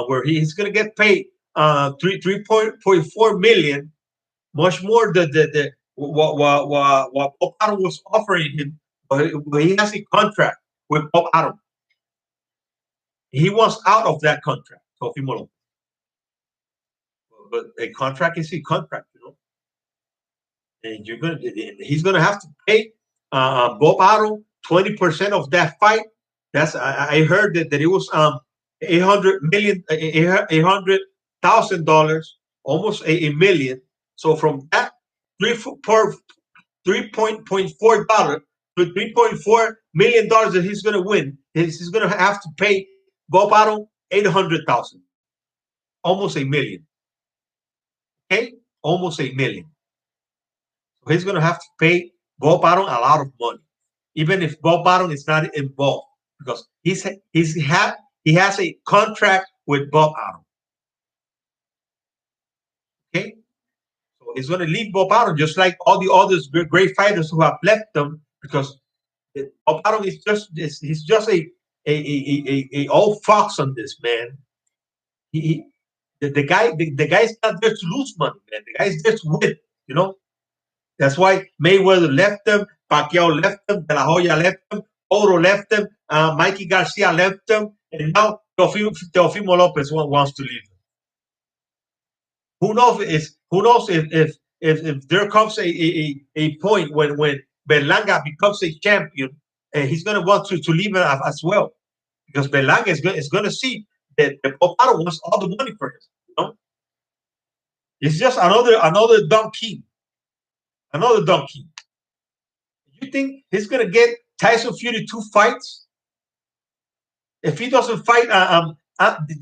where he's going to get paid 3.4 million, much more than what Bob Arum was offering him. But he has a contract with Bob Arum. He wants out of that contract, Teofimo Lopez. but a contract is a contract, and he's gonna have to pay Bob Arum 20% of that fight. I heard that it was 800,000, almost a million. So from that $3.4 to $3.4 million that he's gonna win, he's gonna have to pay Bob Arum 800,000, almost a million. Okay, almost a million. So he's gonna have to pay Bob Arum a lot of money, even if Bob Arum is not involved, because he has a contract with Bob Arum. Okay, so he's gonna leave Bob Arum just like all the others great fighters who have left them, because Bob Arum is he's just a old fox on this, man. He the guy's not there to lose money, man. The guy's there to win, you know. That's why Mayweather left them, Pacquiao left them, De La Hoya left them, Oro left them, Mikey Garcia left them, and now Teofimo Lopez wants to leave them. Who knows if there comes a point when Berlanga becomes a champion, and he's going to want to leave it as well, because Berlanga is going to see that Bob Arum wants all the money for him. It's just another dumb king. Another dumb king. You think he's gonna get Tyson Fury 2 fights? If he doesn't fight,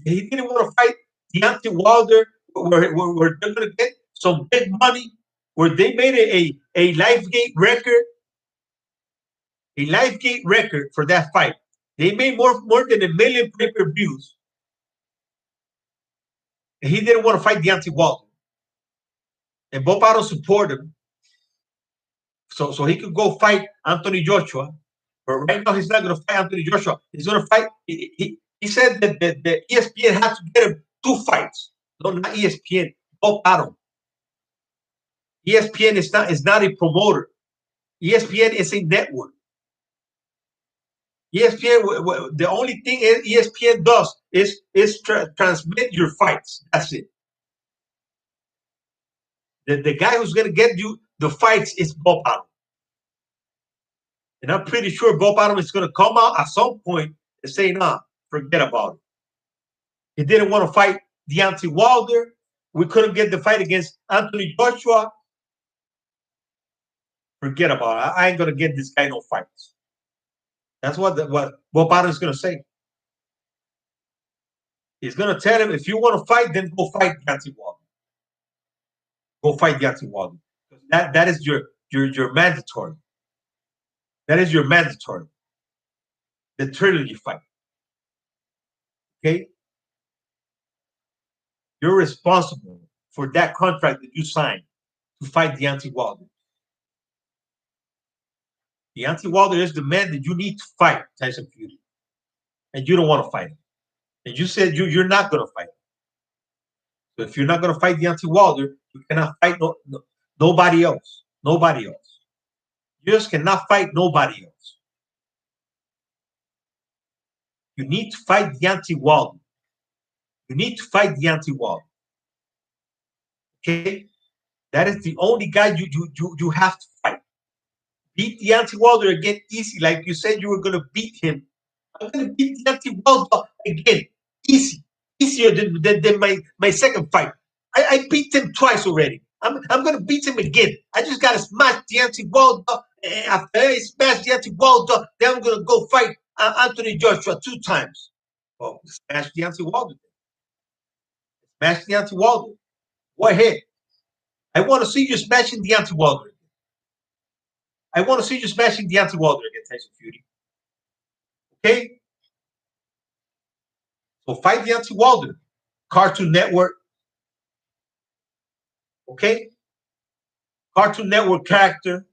he didn't want to fight Deontay Wilder, where they're gonna get some big money, where they made a live gate record for that fight. They made more than 1 million pay-per-views, and he didn't want to fight Deontay Wilder. And Bob Arum supported him, so he could go fight Anthony Joshua. But right now, he's not going to fight Anthony Joshua. He's going to fight. He said that the ESPN had to get him 2 fights. No, not ESPN. Bob Arum. ESPN is not a promoter. ESPN is a network. ESPN. The only thing ESPN does is transmit your fights. That's it. The guy who's going to get you the fights is Bob Arum. And I'm pretty sure Bob Arum is going to come out at some point and say, nah, forget about it. He didn't want to fight Deontay Wilder. We couldn't get the fight against Anthony Joshua. Forget about it. I ain't going to get this guy no fights. That's what Bob Arum is going to say. He's going to tell him, if you want to fight, then go fight Deontay Wilder. Go fight Deontay Wilder. That is your mandatory. That is your mandatory. The trilogy fight. Okay? You're responsible for that contract that you signed to fight Deontay Wilder. Deontay Wilder is the man that you need to fight, Tyson Fury. And you don't want to fight him. And you said you're not going to fight him. So if you're not going to fight Deontay Wilder, you cannot fight nobody else. Nobody else. You just cannot fight nobody else. You need to fight Deontay Wilder. You need to fight Deontay Wilder. Okay? That is the only guy you have to fight. Beat Deontay Wilder again easy, like you said you were going to beat him. I'm going to beat Deontay Wilder again easy. Easier than my second fight. I beat him twice already. I'm going to beat him again. I just got to smash Deontay Wilder. After I smash Deontay Wilder, then I'm going to go fight Anthony Joshua 2 times. Well, smash Deontay Wilder. Smash Deontay Wilder. Go ahead. I want to see you smashing Deontay Wilder. I want to see you smashing Deontay Wilder against Tyson Fury. Okay? So fight Deontay Wilder. Cartoon Network. Okay? Cartoon Network character.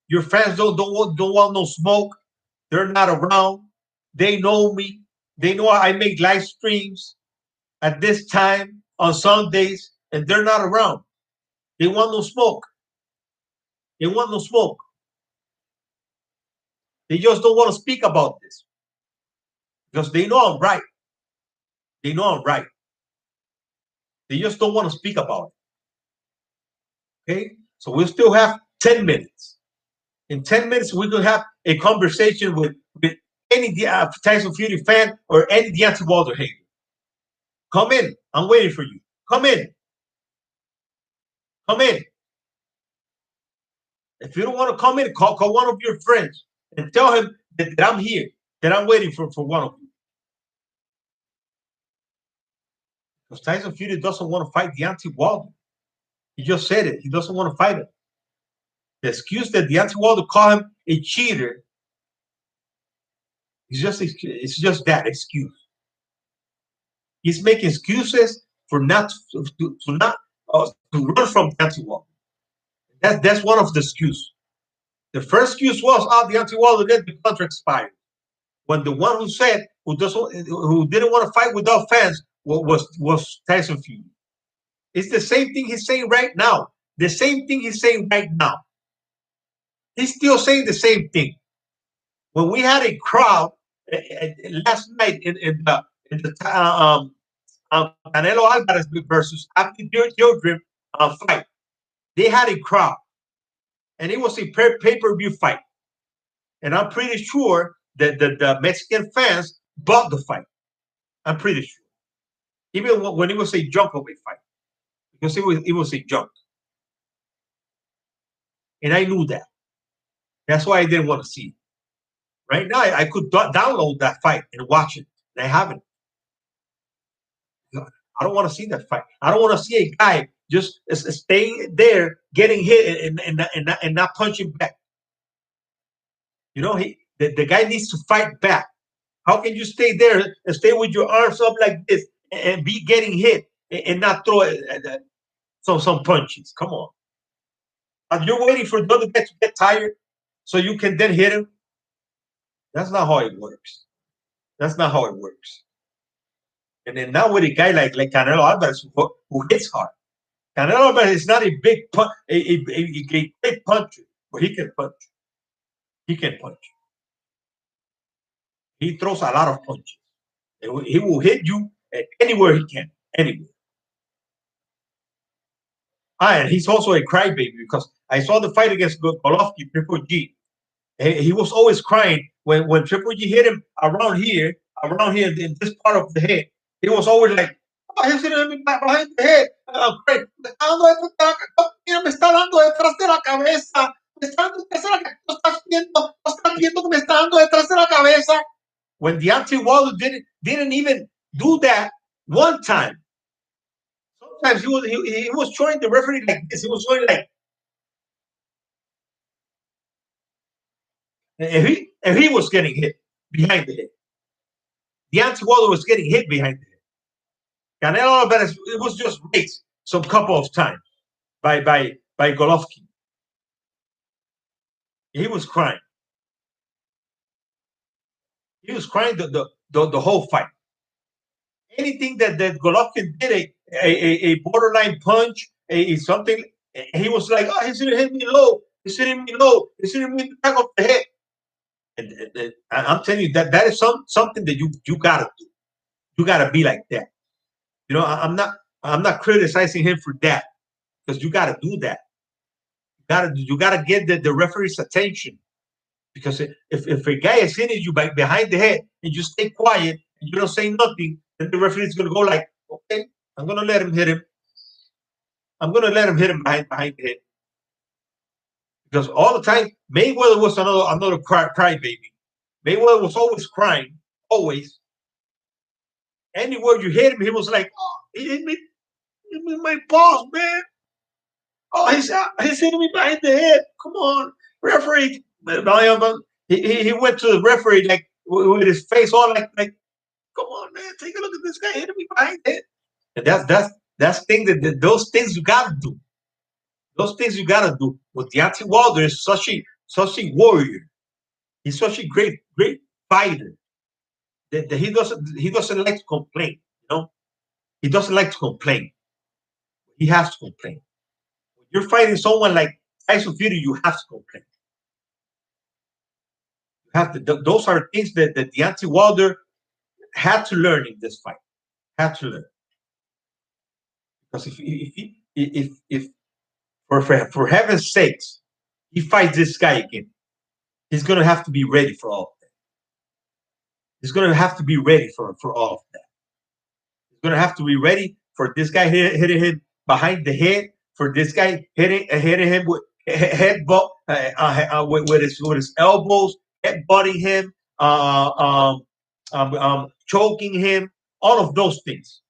Your fans don't want no smoke. They're not around. They know me. They know I make live streams at this time on Sundays, and they're not around. They want no smoke. They want no smoke. They just don't want to speak about this because they know I'm right. They know I'm right. They just don't want to speak about it. Okay, so we still have 10 minutes. In 10 minutes, we could have a conversation with any Tyson Fury fan or any Deontay Wilder hater. Come in. I'm waiting for you. Come in. Come in. If you don't want to come in, call one of your friends and tell him that I'm here, that I'm waiting for one of you. Because Tyson Fury doesn't want to fight Deontay Wilder. He just said it. He doesn't want to fight him. The excuse that Deontay Wilder called him a cheater it's just that excuse. He's making excuses for not to not to run from Deontay Wilder. That's one of the excuses. The first excuse was, Deontay Wilder let the contract expire. When the one who didn't want to fight without fans was Tyson Fury. It's the same thing he's saying right now. The same thing he's saying right now. He's still saying the same thing. When we had a crowd last night in the Canelo Alvarez versus after Dream fight, they had a crowd, and it was a pay-per-view fight. And I'm pretty sure that the Mexican fans bought the fight. I'm pretty sure, even when it was a junk of a fight, because it was a junk, and I knew that. That's why I didn't want to see it. Right now, I could download that fight and watch it. And I haven't. I don't want to see that fight. I don't want to see a guy just staying there, getting hit and not punching back. You know, the guy needs to fight back. How can you stay there and stay with your arms up like this and be getting hit and not throw some punches? Come on. And you're waiting for the other guy to get tired so you can then hit him? That's not how it works. That's not how it works. And then now with a guy like Canelo Alvarez who hits hard. Canelo Alvarez is not a big a great puncher, but he can punch. He can punch. He throws a lot of punches. He will hit you anywhere he can, anywhere. And he's also a crybaby because I saw the fight against Golovkin, Triple G. He was always crying when Triple G hit him around here in this part of the head. He was always like, he's hitting me behind the head. Crying. Me está dando detrás de la cabeza. Me está dando detrás de la cabeza. No estás viendo que me está dando detrás de la cabeza. When Deontay Wilder didn't even do that one time. Sometimes he was showing the referee like this. He was showing like, and he was getting hit behind the head. Deontay Wilder was getting hit behind the head. Canelo Alvarez, it was just raked some couple of times by Golovkin. He was crying. He was crying the whole fight. Anything that Golovkin did, a borderline punch, something, he was like, he's gonna hit me low. He's hitting me low. He's hitting me in the back of the head. And I'm telling you that is something that you gotta do. You gotta be like that. You know, I'm not criticizing him for that because you gotta do that. You gotta get the referee's attention, because if a guy is hitting you behind the head and you stay quiet and you don't say nothing, then the referee is gonna go like, okay, I'm gonna let him hit him. I'm gonna let him hit him behind the head. Because all the time, Mayweather was another crybaby. Mayweather was always crying, always. Anywhere you hit him, he was like, he hit me my balls, man. He's hitting me behind the head. Come on, referee. He went to the referee like with his face all like, come on, man, take a look at this guy hitting me behind the head. And that's those things you gotta do. Those things you gotta do. But Deontay Wilder is such a warrior. He's such a great fighter that he doesn't like to complain. You know, he doesn't like to complain. He has to complain. When you're fighting someone like Tyson Fury, you have to complain. You have to. Those are things that Deontay Wilder had to learn in this fight. Had to learn. Because if for heaven's sakes, he fights this guy again, he's gonna have to be ready for all of that. He's gonna have to be ready for all of that. He's gonna have to be ready for this guy hitting him behind the head, for this guy hitting him with headbutt with his elbows, headbutting him, choking him, all of those things.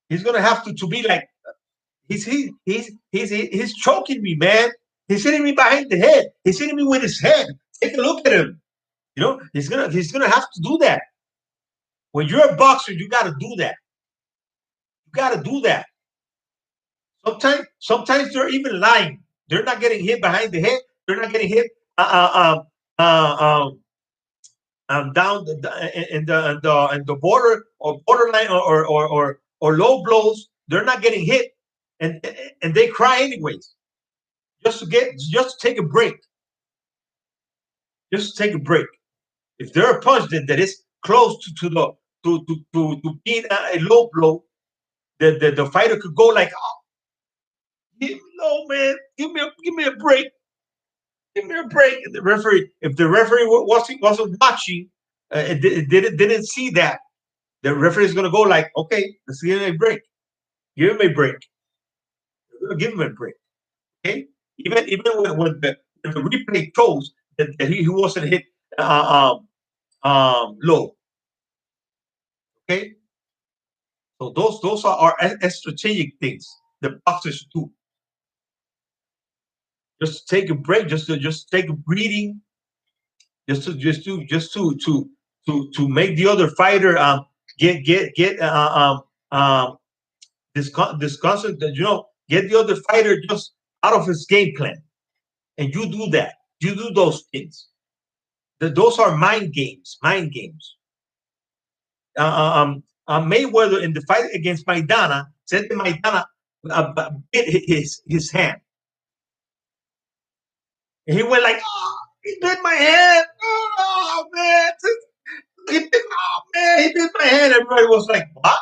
He's gonna have to be like he's choking me, man. He's hitting me behind the head. He's hitting me with his head. Take a look at him. He's gonna have to do that. When you're a boxer, you got to do that. You got to do that. Sometimes they're even lying. They're not getting hit behind the head. They're not getting hit down in the border or borderline or low blows. They're not getting hit, and they cry anyways, just to take a break. Just to take a break. If they're a punch that is close to being a low blow, the fighter could go like, oh, no man, give me a break. Give me a break. And if the referee wasn't watching, it didn't see that, the referee is gonna go like, okay, let's give him a break. Give him a break. Give him a break. Okay. Even when the replay shows that he wasn't hit low. Okay. So those are strategic things the boxers do. Just take a break, just take a breathing, to make the other fighter get discussing, get the other fighter just out of his game plan. And you do that. You do those things. Those are mind games. Mind games. Mayweather in the fight against Maidana said that Maidana bit his hand. And he went like, oh, he bit my hand. Oh man, he bit my hand. Everybody was like, what?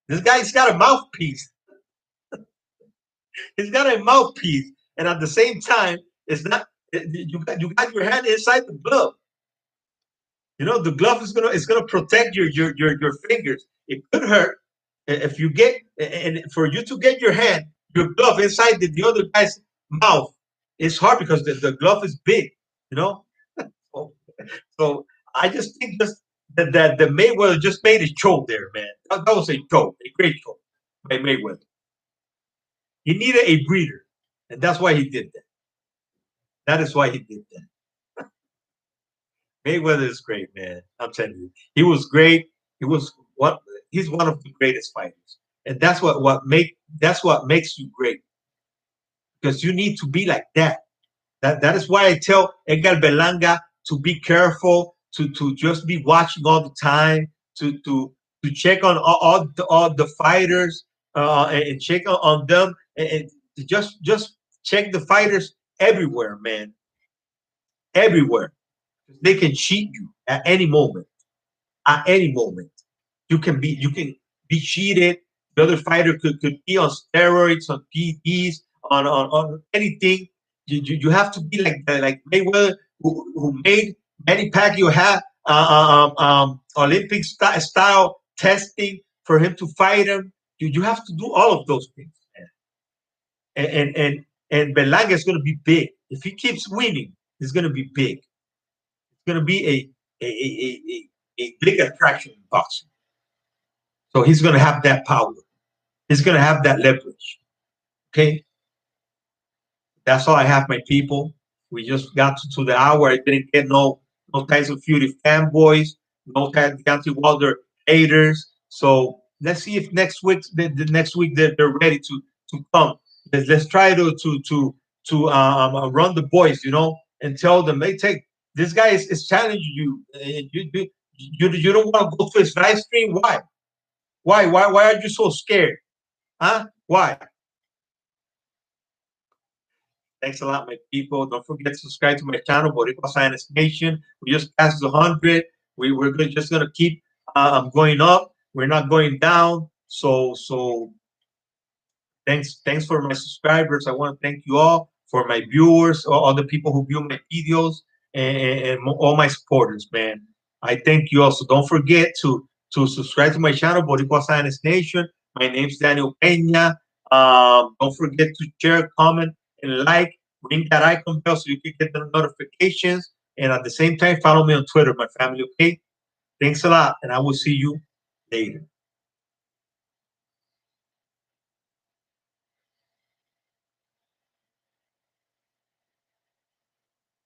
This guy's got a mouthpiece. He's got a mouthpiece, and at the same time, it's not. You got your hand inside the glove. The glove is gonna protect your fingers. It could hurt if you get, and for you to get your glove inside the other guy's mouth. It's hard because the glove is big. So I just think that the Mayweather just made a show there, man. That was a show, a great show by Mayweather. He needed a breather, and that's why he did that. That is why he did that. Mayweather is great, man. I'm telling you, he was great. He's one of the greatest fighters, and that's what makes you great, because you need to be like that. That is why I tell Edgar Berlanga to be careful, to just be watching all the time, to check on all the fighters, and check on them, and just check the fighters everywhere, man, everywhere. They can cheat you at any moment. At any moment, you can be cheated. The other fighter could be on steroids, on PEDs, on anything. You have to be like Mayweather, who made Manny Pacquiao have Olympic style testing for him to fight him. You have to do all of those things, man. And Berlanga is going to be big if he keeps winning. He's going to be big. It's going to be a big attraction in boxing. So he's going to have that power. He's going to have that leverage. Okay. That's all I have, my people. We just got to the hour. I didn't get no Tyson Fury fanboys, no Deontay Wilder haters. So let's see if next week they're ready to come. Let's try to run the boys, and tell them, hey, this guy is challenging you. You don't want to go to his live stream. Why? Why are you so scared? Huh? Why? Thanks a lot, my people. Don't forget to subscribe to my channel, Boricua Science Nation. We just passed 100. We're just gonna keep going up. We're not going down. So thanks for my subscribers. I want to thank you all for my viewers, all the people who view my videos, and all my supporters, man. I thank you also. Don't forget to subscribe to my channel, Boricua Science Nation. My name's Daniel Peña. Don't forget to share, comment, and like. Ring that icon bell so you can get the notifications. And at the same time, follow me on Twitter, my family. Okay. Thanks a lot, and I will see you later.